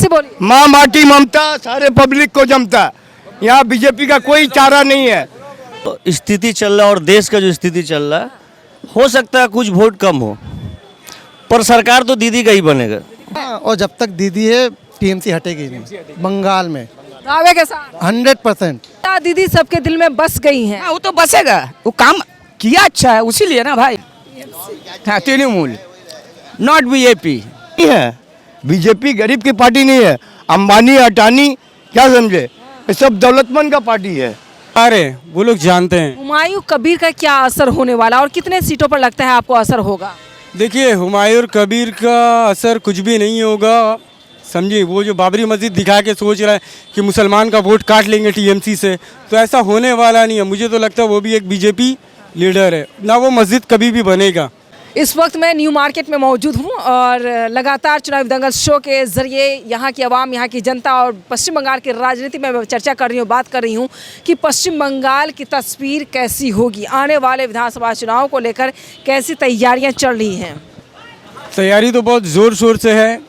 से बोलिए। माँ माटी ममता सारे पब्लिक को जमता। यहाँ बीजेपी का कोई चारा नहीं है। स्थिति चल रहा है और देश का जो स्थिति चल रहा है, हो सकता है कुछ वोट कम हो, पर सरकार तो दीदी का ही बनेगा। और जब तक दीदी है टीएमसी हटेगी नहीं बंगाल में दावे के साथ 100%। दीदी सबके दिल में बस गई हैं। हाँ, वो तो बसेगा, वो काम किया अच्छा है उसीलिए ना भाई। हाँ, तृणमूल नॉट बीजेपी नहीं है, बीजेपी गरीब की पार्टी नहीं है। अंबानी अटानी क्या समझे, ये सब दौलतमंद का पार्टी है। अरे वो लोग जानते हैं। हुमायूं कबीर का क्या असर होने वाला और कितने सीटों पर लगता है आपको असर होगा? देखिए, हुमायूं कबीर का असर कुछ भी नहीं होगा, समझिए। वो जो बाबरी मस्जिद दिखा के सोच रहा है कि मुसलमान का वोट काट लेंगे टीएमसी से, तो ऐसा होने वाला नहीं है। मुझे तो लगता है वो भी एक बीजेपी लीडर है ना, वो मस्जिद कभी भी बनेगा। इस वक्त मैं न्यू मार्केट में मौजूद हूं और लगातार चुनावी दंगल शो के जरिए यहाँ की आवाम, यहाँ की जनता और पश्चिम बंगाल की राजनीति में मैं चर्चा कर रही हूँ, बात कर रही हूँ कि पश्चिम बंगाल की तस्वीर कैसी होगी, आने वाले विधानसभा चुनाव को लेकर कैसी तैयारियाँ चल रही हैं। तैयारी तो बहुत ज़ोर शोर से है,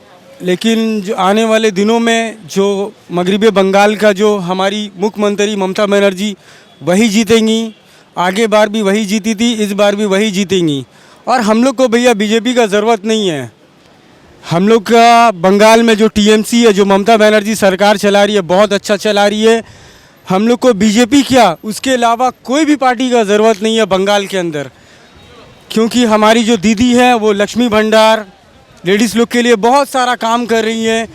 लेकिन जो आने वाले दिनों में जो मगरबी बंगाल का जो हमारी मुख्यमंत्री ममता बनर्जी वही जीतेंगी। आगे बार भी वही जीती थी, इस बार भी वही जीतेंगी। और हम लोग को भैया बीजेपी का ज़रूरत नहीं है। हम लोग का बंगाल में जो टीएमसी है, जो ममता बनर्जी सरकार चला रही है, बहुत अच्छा चला रही है। हम लोग को बीजेपी क्या, उसके अलावा कोई भी पार्टी का ज़रूरत नहीं है बंगाल के अंदर, क्योंकि हमारी जो दीदी है वो लक्ष्मी भंडार लेडीज़ लोग के लिए बहुत सारा काम कर रही है।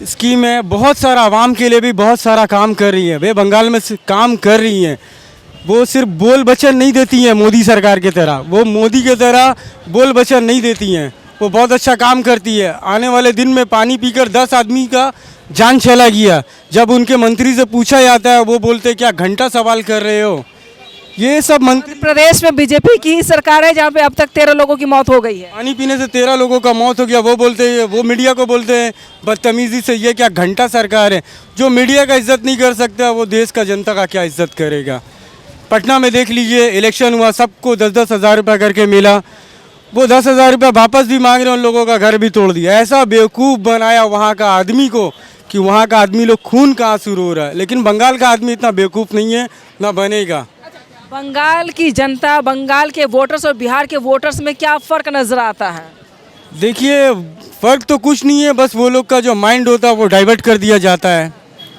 स्कीम है, बहुत सारा आवाम के लिए भी बहुत सारा काम कर रही है। वे बंगाल में काम कर रही हैं। वो सिर्फ बोल वचन नहीं देती हैं मोदी सरकार की तरह, वो मोदी की तरह बोल वचन नहीं देती हैं। वो बहुत अच्छा काम करती है। आने वाले दिन में पानी पीकर 10 आदमी का जान चला गया। जब उनके मंत्री से पूछा जाता है, वो बोलते क्या घंटा सवाल कर रहे हो। ये सब मंत्री प्रदेश में बीजेपी की ही सरकार है जहाँ पे अब तक 13 लोगों की मौत हो गई है। पानी पीने से 13 लोगों का मौत हो गया। वो बोलते हैं, वो मीडिया को बोलते हैं बदतमीजी से, ये क्या घंटा सरकार है। जो मीडिया का इज्जत नहीं कर सकता, वो देश का जनता का क्या इज्जत करेगा। पटना में देख लीजिए, इलेक्शन हुआ, सबको 10-10 हज़ार रुपये करके मिला। वो 10 हज़ार रुपये वापस भी मांग रहे हैं, उन लोगों का घर भी तोड़ दिया। ऐसा बेवकूफ़ बनाया वहाँ का आदमी को कि वहाँ का आदमी लोग खून का आंसू रो रहा है। लेकिन बंगाल का आदमी इतना बेवकूफ़ नहीं है, ना बनेगा। बंगाल की जनता, बंगाल के वोटर्स और बिहार के वोटर्स में क्या फ़र्क नज़र आता है? देखिए, फ़र्क तो कुछ नहीं है, बस वो लोग का जो माइंड होता है वो डाइवर्ट कर दिया जाता है।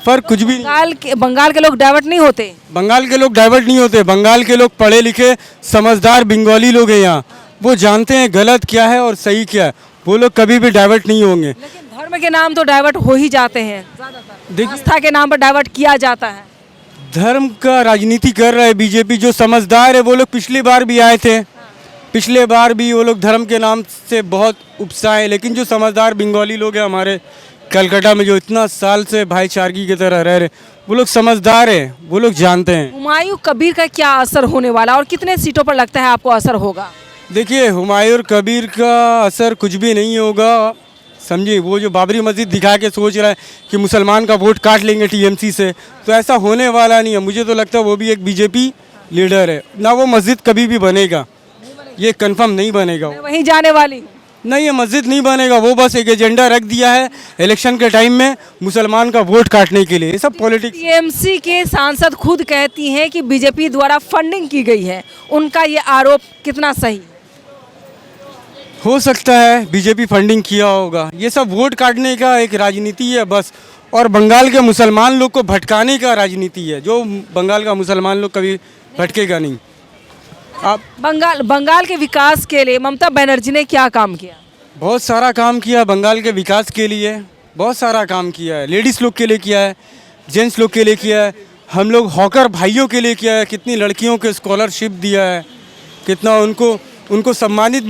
फ़र्क कुछ भी नहीं। बंगाल के लोग डाइवर्ट नहीं होते। बंगाल के लोग डाइवर्ट नहीं होते। बंगाल के लोग पढ़े लिखे समझदार बंगाली लोग हैं यहाँ। वो जानते हैं गलत क्या है और सही क्या है। वो लोग कभी भी डाइवर्ट नहीं होंगे। लेकिन धर्म के नाम तो डाइवर्ट हो ही जाते हैं, आस्था के नाम पर डाइवर्ट किया जाता है। धर्म का राजनीति कर रहा है बीजेपी। जो समझदार है वो लोग पिछली बार भी आए थे, पिछले बार भी वो लोग धर्म के नाम से बहुत उपसाए। लेकिन जो समझदार बंगाली लोग हैं हमारे कलकत्ता में, जो इतना साल से भाईचारगी की तरह रह रहे, वो लोग समझदार हैं, वो लोग जानते हैं। हुमायूं कबीर का क्या असर होने वाला और कितने सीटों पर लगता है आपको असर होगा? देखिए, हुमायूं कबीर का असर कुछ भी नहीं होगा, समझिए। वो जो बाबरी मस्जिद दिखा के सोच रहा है कि मुसलमान का वोट काट लेंगे टीएमसी से, तो ऐसा होने वाला नहीं है। मुझे तो लगता है वो भी एक बीजेपी लीडर है ना, वो मस्जिद कभी भी बनेगा, ये कंफर्म नहीं बनेगा। वहीं जाने वाली नहीं, ये मस्जिद नहीं बनेगा। वो बस एक एजेंडा रख दिया है इलेक्शन के टाइम में मुसलमान का वोट काटने के लिए। ये सब पॉलिटिक्स। टीएमसी के सांसद खुद कहती हैं कि बीजेपी द्वारा फंडिंग की गई है, उनका ये आरोप कितना सही? हो सकता है बीजेपी फंडिंग किया होगा। ये सब वोट काटने का एक राजनीति है बस, और बंगाल के मुसलमान लोग को भटकाने का राजनीति है। जो बंगाल का मुसलमान लोग कभी भटकेगा नहीं। आप बंगाल के विकास के लिए ममता बनर्जी ने क्या काम किया? बहुत सारा काम किया बंगाल के विकास के लिए, बहुत सारा काम किया है। लेडीज़ लोग के लिए किया है, जेंट्स लोग के लिए किया है, हम लोग हॉकर भाइयों के लिए किया है। कितनी लड़कियों को स्कॉलरशिप दिया है, कितना उनको सम्मानित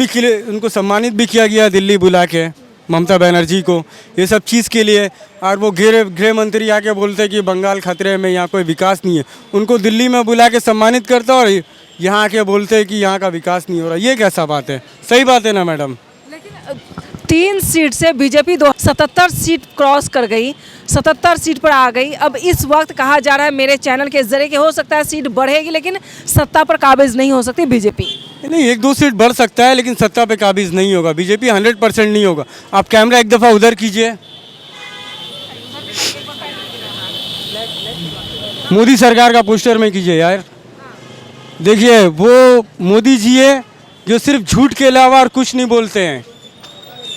भी किया गया दिल्ली बुला के ममता बनर्जी को, ये सब चीज़ के लिए। और वो गृह मंत्री आके बोलते हैं कि बंगाल खतरे में, यहाँ कोई विकास नहीं है। उनको दिल्ली में बुला के सम्मानित करता और यहाँ आके बोलते हैं कि यहाँ का विकास नहीं हो रहा। ये कैसा बात है? सही बात है ना मैडम? लेकिन 3 सीट से बीजेपी 77 सीट क्रॉस कर गई, 77 सीट पर आ गई। अब इस वक्त कहा जा रहा है मेरे चैनल के जरिए कि हो सकता है सीट बढ़ेगी, लेकिन सत्ता पर काबिज नहीं हो सकती बीजेपी। नहीं, 1-2 सीट बढ़ सकता है, लेकिन सत्ता पे काबिज नहीं होगा बीजेपी। 100% नहीं होगा। आप कैमरा एक दफ़ा उधर कीजिए, मोदी सरकार का पोस्टर में कीजिए यार। देखिए वो मोदी जी है जो सिर्फ झूठ के अलावा और कुछ नहीं बोलते हैं।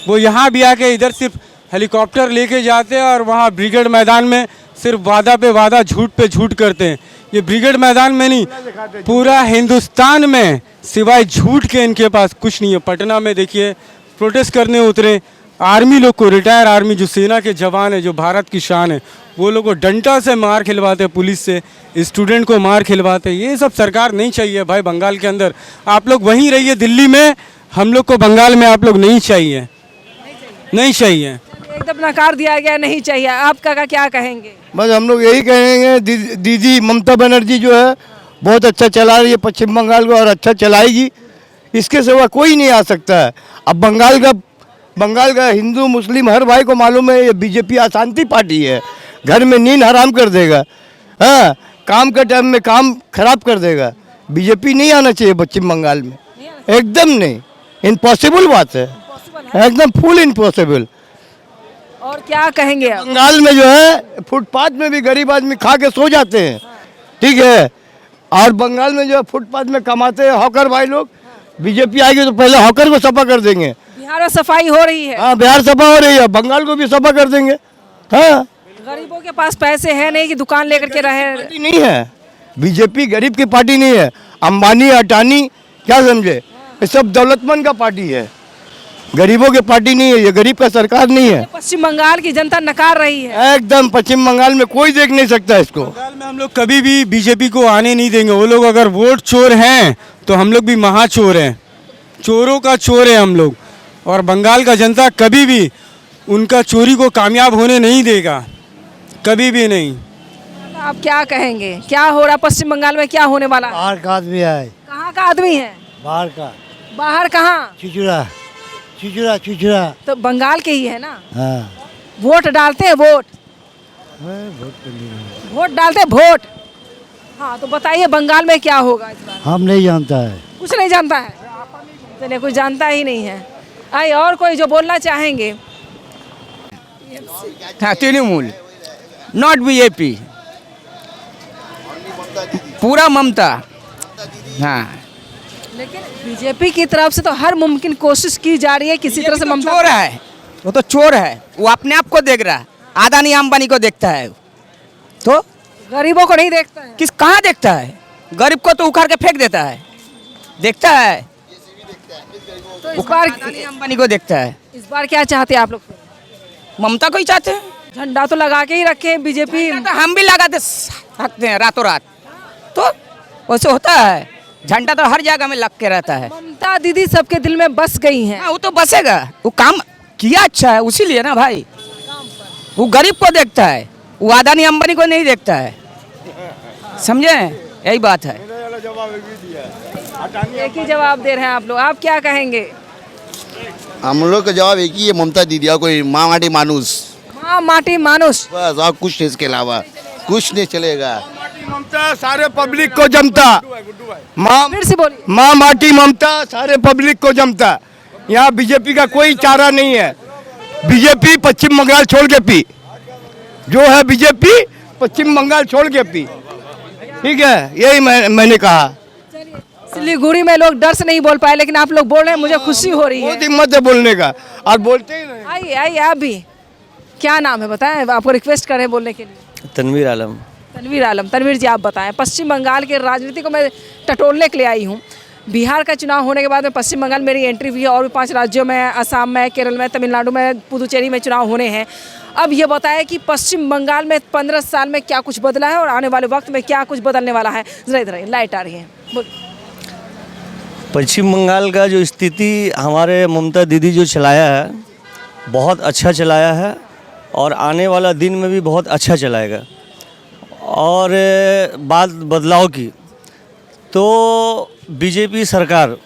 वो यहाँ भी आके इधर सिर्फ हेलीकॉप्टर लेके जाते हैं और वहाँ ब्रिगेड मैदान में सिर्फ वादा पे वादा झूठ पे झूठ करते हैं। ये ब्रिगेड मैदान में नहीं, पूरा हिंदुस्तान में सिवाय झूठ के इनके पास कुछ नहीं है। पटना में देखिए प्रोटेस्ट करने उतरे आर्मी लोग को, रिटायर आर्मी जो सेना के जवान है, जो भारत की शान है, वो लोग को डंडा से मार खिलवाते हैं, पुलिस से स्टूडेंट को मार खिलवाते हैं। ये सब सरकार नहीं चाहिए भाई बंगाल के अंदर। आप लोग वहीं रहिए दिल्ली में, हम लोग को बंगाल में आप लोग नहीं चाहिए, नहीं चाहिए। एकदम नकार दिया गया, नहीं चाहिए। आप काका क्या कहेंगे? बस हम लोग यही कहेंगे दीदी ममता बनर्जी जो है बहुत अच्छा चला रही है पश्चिम बंगाल को और अच्छा चलाएगी। इसके सिवा कोई नहीं आ सकता है। अब बंगाल का हिंदू मुस्लिम हर भाई को मालूम है ये बीजेपी अशांति पार्टी है। घर में नींद हराम कर देगा, हाँ, काम के टाइम में काम खराब कर देगा। बीजेपी नहीं आना चाहिए पश्चिम बंगाल में, एकदम नहीं, इम्पॉसिबल बात है, एकदम फुल इम्पॉसिबल। और क्या कहेंगे आप? बंगाल में जो है फुटपाथ में भी गरीब आदमी खा के सो जाते हैं, ठीक है। और बंगाल में जो है फुटपाथ में कमाते हैं हॉकर भाई लोग। बीजेपी आएगी तो पहले हॉकर को सफा कर देंगे। बिहार में सफाई हो रही है। हाँ, बिहार सफा हो रही है, बंगाल को भी सफा कर देंगे। हाँ, गरीबों के पास पैसे है नहीं कि दुकान लेकर के रहे। पार्टी नहीं है बीजेपी, गरीब की पार्टी नहीं है। अंबानी अटानी क्या समझे, ये सब दौलतमंद का पार्टी है, गरीबों की पार्टी नहीं है। ये गरीब का सरकार नहीं है। पश्चिम बंगाल की जनता नकार रही है। एकदम पश्चिम बंगाल में कोई देख नहीं सकता इसको। बंगाल में हम लोग कभी भी बीजेपी को आने नहीं देंगे। वो लोग अगर वोट चोर हैं तो हम लोग भी महाचोर हैं, चोरों का चोर है हम लोग। और बंगाल का जनता कभी भी उनका चोरी को कामयाब होने नहीं देगा, कभी भी नहीं। आप क्या कहेंगे, क्या हो रहा पश्चिम बंगाल में, क्या होने वाला है? बाहर का आदमी है, कहाँ का आदमी है? बाहर का, बाहर कहाँ? चुचुरा चुचुरा चुचुरा। तो बंगाल के ही है ना। हाँ, वोट डालते हैं, वोट डालते हैं, वोट। हाँ, तो बताइए बंगाल में क्या होगा इस बार? हम नहीं जानता है। कुछ नहीं जानता है, चलिए कुछ जानता ही नहीं है। आइए और कोई जो बोलना चाहेंगे। हाँ, तृणमूल, नॉट बीजेपी, पूरा ममता। हाँ, लेकिन बीजेपी की तरफ से तो हर मुमकिन कोशिश की जा रही है किसी तरह से ममता। चोर है, वो तो चोर है। वो अपने आप को देख रहा है, अदानी अंबानी को देखता है। तो गरीबों को नहीं देखता है। किस कहाँ देखता है? गरीब को तो उखाड़ के फेंक देता है, देखता है। तो इस बार अदानी अंबानी को देखता है। इस बार क्या चाहते हैं आप लोग? ममता को ही चाहते हैं। झंडा तो लगा के ही रखे हैं बीजेपी। तो हम भी लगाते सकते हैं रातों रात, तो वैसे होता है। झंडा तो हर जगह में लग के रहता है। ममता दीदी सबके दिल में बस गई हैं। हाँ, वो तो बसेगा, वो काम किया अच्छा है उसीलिए ना भाई। वो गरीब को देखता है, वो अदानी अंबानी को नहीं देखता है, समझे? यही बात है। एक ही जवाब दे रहे हैं आप लोग। आप क्या कहेंगे? हम लोग का जवाब एक ही है, ममता दीदी। और कोई माँ माटी मानुस, माँ माटी मानुष, बस। और कुछ नहीं, इसके अलावा कुछ नहीं चलेगा। ममता सारे पब्लिक को जमता, माँ फिर से बोलिए। माँ माटी ममता सारे पब्लिक को जमता। यहाँ बीजेपी का कोई चारा नहीं है। बीजेपी पश्चिम बंगाल छोड़ के पी, जो है बीजेपी पश्चिम बंगाल छोड़ के पी, ठीक है। यही मैंने कहा। सिलीगुड़ी में लोग डर से नहीं बोल पाए, लेकिन आप लोग बोल रहे हैं, मुझे खुशी हो रही बहुत है। हिम्मत है बोलने का, और बोलते ही नहीं। आइए आइए, आप भी। क्या नाम है बताएं, आपको रिक्वेस्ट कर रहे हैं बोलने के लिए। तनवीर आलम। तनवीर आलम। तनवीर जी आप बताएं, पश्चिम बंगाल के राजनीति को मैं टटोलने के लिए आई हूँ। बिहार का चुनाव होने के बाद में पश्चिम बंगाल मेरी एंट्री हुई है, और भी 5 राज्यों में, असम में, केरल में, तमिलनाडु में, पुदुचेरी में चुनाव होने हैं। अब ये बताएं कि पश्चिम बंगाल में 15 साल में क्या कुछ बदला है और आने वाले वक्त में क्या कुछ बदलने वाला है। जरा इधर लाइट आ रही है। पश्चिम बंगाल का जो स्थिति हमारे ममता दीदी जो चलाया है, बहुत अच्छा चलाया है, और आने वाला दिन में भी बहुत अच्छा चलाएगा। और बात बदलाव की, तो बीजेपी सरकार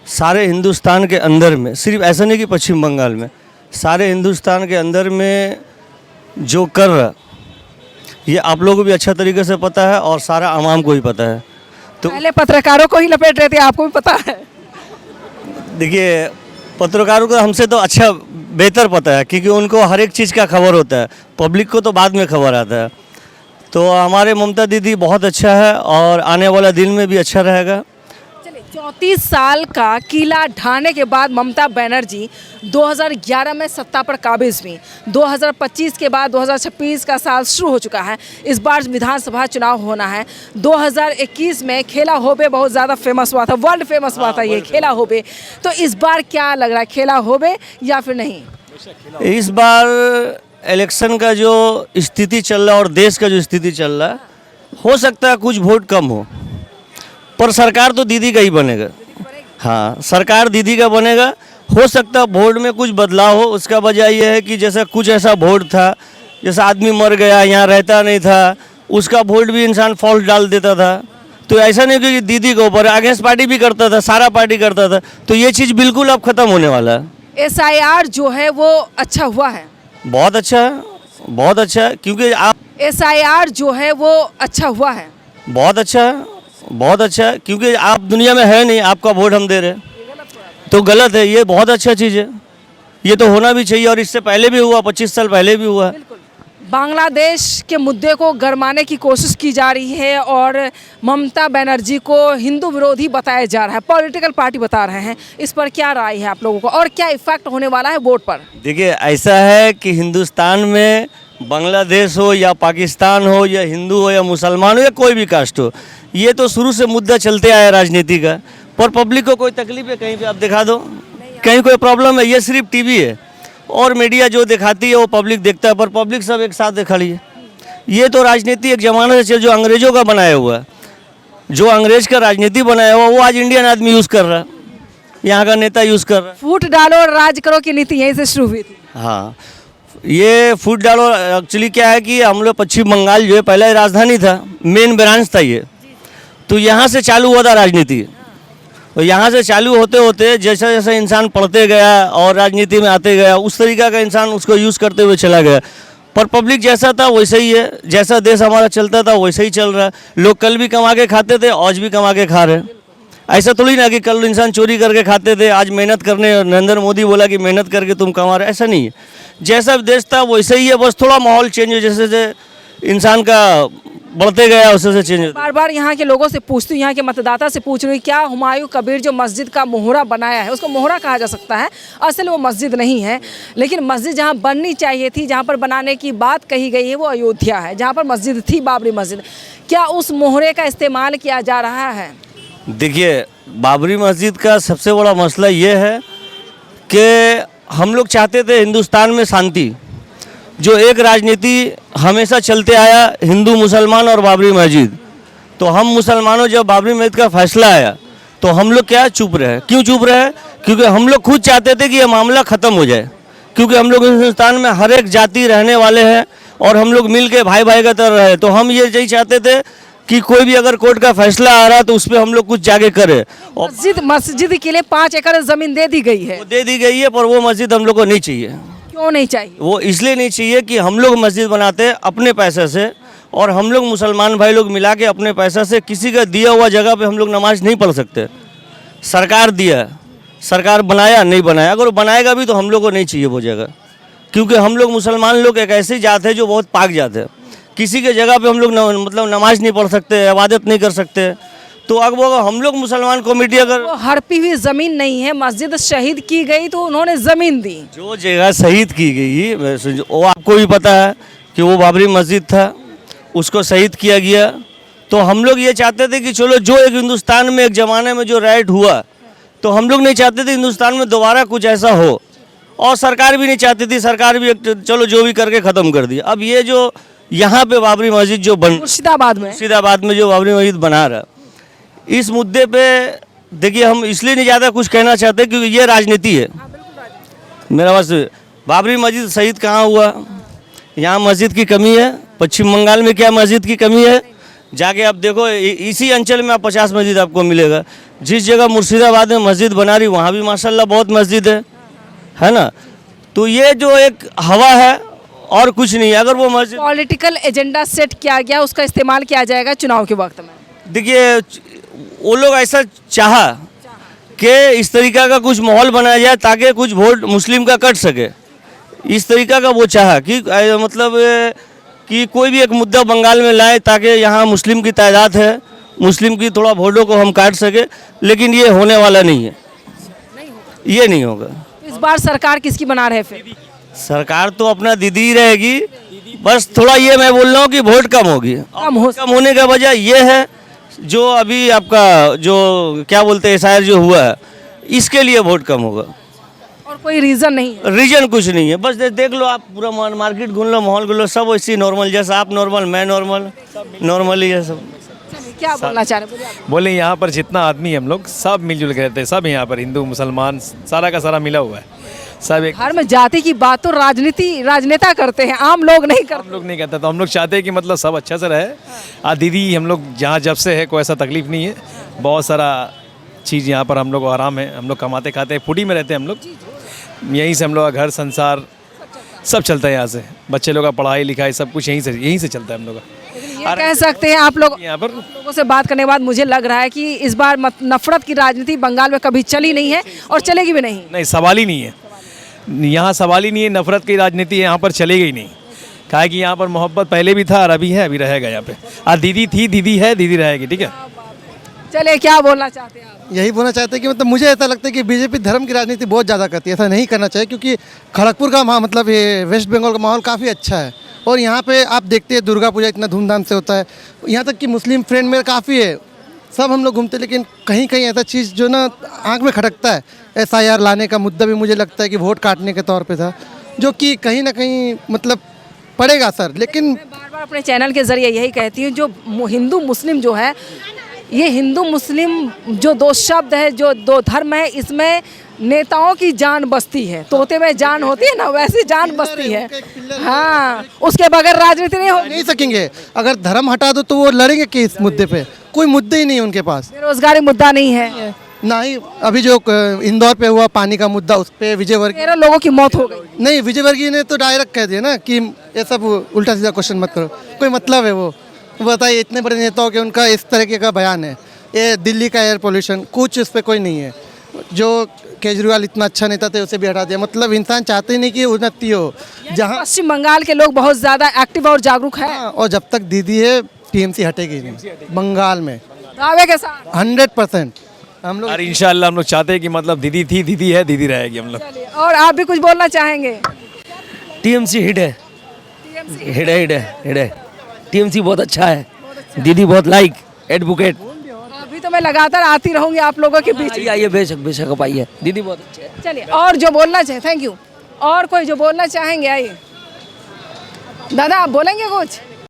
सारे हिंदुस्तान के अंदर में, सिर्फ ऐसा नहीं कि पश्चिम बंगाल में, सारे हिंदुस्तान के अंदर में जो कर रहा, ये आप लोगों को भी अच्छा तरीके से पता है और सारा आवाम को ही पता है। तो पहले पत्रकारों को ही लपेट रहे थे, आपको भी पता है। देखिए, पत्रकारों को हमसे तो अच्छा बेहतर पता है, क्योंकि उनको हर एक चीज़ का खबर होता है। पब्लिक को तो बाद में खबर आता है। तो हमारे ममता दीदी बहुत अच्छा है और आने वाला दिन में भी अच्छा रहेगा। चलिए, 34 साल का किला ढाने के बाद ममता बनर्जी 2011 में सत्ता पर काबिज हुई। 2025 के बाद 2026 का साल शुरू हो चुका है। इस बार विधानसभा चुनाव होना है। 2021 में खेला होबे बहुत ज़्यादा फेमस हुआ था, वर्ल्ड फेमस हुआ था ये खेला होबे। तो इस बार क्या लग रहा है, खेला होबे या फिर नहीं? इस बार इलेक्शन का जो स्थिति चल रहा है और देश का जो स्थिति चल रहा है, हो सकता है कुछ वोट कम हो, पर सरकार तो दीदी का ही बनेगा। हाँ, सरकार दीदी का बनेगा। हो सकता है वोट में कुछ बदलाव हो। उसका वजह यह है कि जैसा कुछ ऐसा वोट था, जैसा आदमी मर गया, यहाँ रहता नहीं था, उसका वोट भी इंसान फॉल्ट डाल देता था। तो ऐसा नहीं कि दीदी के ऊपर अगेंस्ट पार्टी भी करता था, सारा पार्टी करता था। तो ये चीज़ बिल्कुल अब ख़त्म होने वाला है। SIR जो है वो अच्छा हुआ है। बहुत अच्छा है, बहुत अच्छा है, क्योंकि आप SIR जो है वो अच्छा हुआ है। बहुत अच्छा है, बहुत अच्छा है, क्योंकि आप दुनिया में है नहीं, आपका वोट हम दे रहे हैं तो गलत है। ये बहुत अच्छा चीज़ है, ये तो होना भी चाहिए। और इससे पहले भी हुआ, 25 साल पहले भी हुआ। बांग्लादेश के मुद्दे को गरमाने की कोशिश की जा रही है और ममता बनर्जी को हिंदू विरोधी बताया जा रहा है, पॉलिटिकल पार्टी बता रहे हैं। इस पर क्या राय है आप लोगों को और क्या इफेक्ट होने वाला है वोट पर? देखिए, ऐसा है कि हिंदुस्तान में बांग्लादेश हो या पाकिस्तान हो या हिंदू हो या मुसलमान हो या कोई भी कास्ट हो, ये तो शुरू से मुद्दा चलते आया राजनीति का। पर पब्लिक को कोई तकलीफ है कहीं पे आप दिखा दो, कहीं कोई प्रॉब्लम है? ये सिर्फ टीवी है और मीडिया जो दिखाती है वो पब्लिक देखता है, पर पब्लिक सब एक साथ खड़ी है। ये तो राजनीति एक ज़माने से चल, जो अंग्रेज़ों का बनाया हुआ है, जो अंग्रेज़ का राजनीति बनाया हुआ वो आज इंडियन आदमी यूज़ कर रहा है, यहाँ का नेता यूज़ कर रहा है। फूट डालो और राज करो की नीति यहीं से शुरू हुई थी। हाँ, ये फूट डालो एक्चुअली क्या है कि हम लोग पश्चिम बंगाल जो है पहले राजधानी था, मेन ब्रांच था ये, तो यहाँ से चालू हुआ था राजनीति। तो यहाँ से चालू होते होते जैसा जैसा इंसान पढ़ते गया और राजनीति में आते गया, उस तरीका का इंसान उसको यूज़ करते हुए चला गया। पर पब्लिक जैसा था वैसा ही है, जैसा देश हमारा चलता था वैसा ही चल रहा है। लोग कल भी कमा के खाते थे, आज भी कमा के खा रहे हैं। ऐसा थोड़ी ना कि कल इंसान चोरी करके खाते थे, आज मेहनत करने, नरेंद्र मोदी बोला कि मेहनत करके तुम कमा रहे, ऐसा नहीं है। जैसा देश था वैसा ही है, बस थोड़ा माहौल चेंज हो, जैसे जैसे इंसान का बढ़ते गया वैसे से चेंज होता। बार बार यहाँ के लोगों से पूछती हूँ, यहाँ के मतदाता से पूछ रही हूँ, क्या हुमायूं कबीर जो मस्जिद का मोहरा बनाया है, उसको मोहरा कहा जा सकता है? असल वो मस्जिद नहीं है, लेकिन मस्जिद जहाँ बननी चाहिए थी, जहाँ पर बनाने की बात कही गई है, वो अयोध्या है, जहाँ पर मस्जिद थी, बाबरी मस्जिद। क्या उस मोहरे का इस्तेमाल किया जा रहा है? देखिए, बाबरी मस्जिद का सबसे बड़ा मसला ये है कि हम लोग चाहते थे हिंदुस्तान में शांति, जो एक राजनीति हमेशा चलते आया, हिंदू मुसलमान और बाबरी मस्जिद। तो हम मुसलमानों जब बाबरी मस्जिद का फैसला आया तो हम लोग क्या चुप रहे? क्यों चुप रहे? क्योंकि हम लोग खुद चाहते थे कि ये मामला ख़त्म हो जाए, क्योंकि हम लोग हिंदुस्तान में हर एक जाति रहने वाले हैं और हम लोग मिल के भाई भाई का तरह रहे। तो हम ये यही चाहते थे कि कोई भी अगर कोर्ट का फैसला आ रहा तो उस पर हम लोग कुछ जाके करें। और मस्जिद के लिए 5 एकड़ ज़मीन दे दी गई है। वो दे दी गई है, पर वो मस्जिद हम लोग को नहीं चाहिए। क्यों नहीं चाहिए? वो इसलिए नहीं चाहिए कि हम लोग मस्जिद बनाते हैं अपने पैसे से, और हम लोग मुसलमान भाई लोग मिला के अपने पैसे से, किसी का दिया हुआ जगह पे हम लोग नमाज नहीं पढ़ सकते। सरकार दिया, सरकार बनाया नहीं बनाया, अगर वो बनाएगा भी तो हम लोग को नहीं चाहिए वो जगह, क्योंकि हम लोग मुसलमान लोग एक ऐसी जात है जो बहुत पाक जात है। किसी के जगह पे हम लोग मतलब नमाज नहीं पढ़ सकते, इबादत नहीं कर सकते। तो अगर हम लोग मुसलमान कमेटी अगर वो हड़पी हुई ज़मीन नहीं है, मस्जिद शहीद की गई तो उन्होंने ज़मीन दी। जो जगह शहीद की गई वो आपको भी पता है कि वो बाबरी मस्जिद था, उसको शहीद किया गया। तो हम लोग ये चाहते थे कि चलो, जो एक हिंदुस्तान में एक ज़माने में जो राइट हुआ, तो हम लोग नहीं चाहते थे हिंदुस्तान में दोबारा कुछ ऐसा हो, और सरकार भी नहीं चाहती थी। सरकार भी चलो जो भी करके ख़त्म कर दिया। अब ये जो यहाँ पे बाबरी मस्जिद जो मुर्शिदाबाद में जो बाबरी मस्जिद बना रहा, इस मुद्दे पे देखिए, हम इसलिए नहीं ज़्यादा कुछ कहना चाहते क्योंकि ये राजनीति है। मेरा बस, बाबरी मस्जिद शहीद कहाँ हुआ? यहाँ मस्जिद की कमी है। पश्चिम बंगाल में क्या मस्जिद की कमी है? जाके आप देखो, इसी अंचल में आप 50 मस्जिद आपको मिलेगा। जिस जगह मुर्शिदाबाद में मस्जिद बना रही वहाँ भी माशाल्लाह बहुत मस्जिद है ना। तो ये जो एक हवा है और कुछ नहीं। अगर वो मस्जिद पॉलिटिकल एजेंडा सेट किया गया, उसका इस्तेमाल किया जाएगा चुनाव के वक्त में। देखिए, वो लोग ऐसा चाहा कि इस तरीका का कुछ माहौल बनाया जाए ताकि कुछ वोट मुस्लिम का कट सके। इस तरीका का वो चाहा कि मतलब कि कोई भी एक मुद्दा बंगाल में लाए ताकि यहाँ मुस्लिम की तादाद है, मुस्लिम की थोड़ा वोटों को हम काट सके, लेकिन ये होने वाला नहीं है, ये नहीं होगा। इस बार सरकार किसकी बना रहे फिर? सरकार तो अपना दीदी ही रहेगी, बस थोड़ा ये मैं बोल रहा हूँ कि वोट कम होगी। कम होने का वजह ये है जो अभी आपका जो क्या बोलते हैं एसआईआर जो हुआ है, इसके लिए वोट कम होगा। और कोई रीजन नहीं है? रीजन कुछ नहीं है, बस देख लो आप, पूरा मार्केट घूम लो, माहौल घूम लो, सब वैसे नॉर्मल, जैसा आप नॉर्मल, मैं नॉर्मल, नॉर्मल ही है सब। चलिए, क्या बोलना चाह रहे हैं? बोलिए आप। बोले यहाँ पर जितना आदमी हम लोग सब मिलजुल के रहते हैं, सब यहाँ पर हिंदू मुसलमान सारा का सारा मिला हुआ है, सब एक। धर्म जाति की बात तो राजनेता करते हैं, आम लोग नहीं करते। हम लोग नहीं करते, तो हम लोग चाहते हैं कि मतलब सब अच्छा से रहे। दीदी हम लोग जहाँ जब से है कोई ऐसा तकलीफ नहीं है, बहुत सारा चीज़ यहाँ पर हम लोग को आराम है, हम लोग कमाते खाते हैं, फूटी में रहते हैं हम लोग, यहीं से हम लोग का घर संसार सब चलता है यहाँ से, बच्चे लोग का पढ़ाई लिखाई सब कुछ यहीं से चलता है हम लोग का। ये कह सकते हैं आप लोग, यहाँ पर लोगों से बात करने के बाद मुझे लग रहा है कि इस बार नफरत की राजनीति बंगाल में कभी चली नहीं है और चलेगी भी नहीं। नहीं, सवाल ही नहीं है, यहाँ सवाल ही नहीं है, नफरत की राजनीति यहाँ पर चलेगी ही नहीं। कहा कि यहाँ पर मोहब्बत पहले भी था और अभी है, अभी रहेगा यहाँ पे। दीदी थी, दीदी है, दीदी रहेगी, ठीक है। चलिए, क्या बोलना चाहते हैं आप? यही बोलना चाहते हैं कि मतलब मुझे ऐसा लगता है कि बीजेपी धर्म की राजनीति बहुत ज़्यादा करती है, ऐसा नहीं करना चाहिए, क्योंकि खड़गपुर का मतलब ये वेस्ट बंगाल का माहौल काफ़ी अच्छा है, और यहाँ पे आप देखते हैं दुर्गा पूजा इतना धूमधाम से होता है, यहाँ तक कि मुस्लिम फ्रेंड मेरे काफ़ी है, सब हम लोग घूमते, लेकिन कहीं कहीं ऐसा चीज़ जो ना आँख में खटकता है, SIR लाने का मुद्दा भी मुझे लगता है कि वोट काटने के तौर पे था, जो कि कहीं ना कहीं मतलब पड़ेगा सर। लेकिन मैं बार बार अपने चैनल के जरिए यही कहती हूँ, जो हिंदू मुस्लिम जो है, ये हिंदू मुस्लिम जो दो शब्द है, जो दो धर्म है, इसमें नेताओं की जान बसती है, तोते में जान होती है ना, वैसी जान बसती है। हाँ, उसके बगैर राजनीति नहीं हो नहीं सकेंगे। अगर धर्म हटा दो तो वो लड़ेंगे कि इस मुद्दे पे कोई मुद्दे ही नहीं है उनके पास। बेरोजगारी मुद्दा नहीं है, ना ही अभी जो इंदौर पे हुआ पानी का मुद्दा, उस पे विजय वर्गीय 13 लोगों की मौत हो गई। नहीं, विजय वर्गीय ने तो डायरेक्ट कह दिया ना कि ये सब उल्टा सीधा क्वेश्चन मत करो, कोई मतलब है वो बताइए, इतने बड़े नेताओं के उनका इस तरीके का बयान है। ये दिल्ली का एयर पोल्यूशन, कुछ इस पर कोई नहीं है। जो केजरीवाल इतना अच्छा नेता थे उसे भी हटा दिया, मतलब इंसान चाहते ही नहीं कि उन्नति हो। जहाँ पश्चिम बंगाल के लोग बहुत ज्यादा एक्टिव और जागरूक हैं। और जब तक दीदी है TMC हटेगी नहीं बंगाल में, दावे के साथ 100%। हम लोग और इंशाल्लाह हम लोग चाहते हैं कि मतलब दीदी थी, दीदी है, दीदी रहेगी हम लोग। चलिए, और आप भी कुछ बोलना चाहेंगे? TMC हिट है, हिट है। TMC बहुत अच्छा है, दीदी बहुत लाइक एडवोकेट। अभी तो मैं लगातार आती रहूंगी आप लोगों के बीच। आइए, बेशक आप आइए, दीदी बहुत अच्छे है। चलिए, और जो बोलना चाहे, थैंक यू, और कोई जो बोलना चाहेंगे आइए। दादा, आप बोलेंगे कुछ?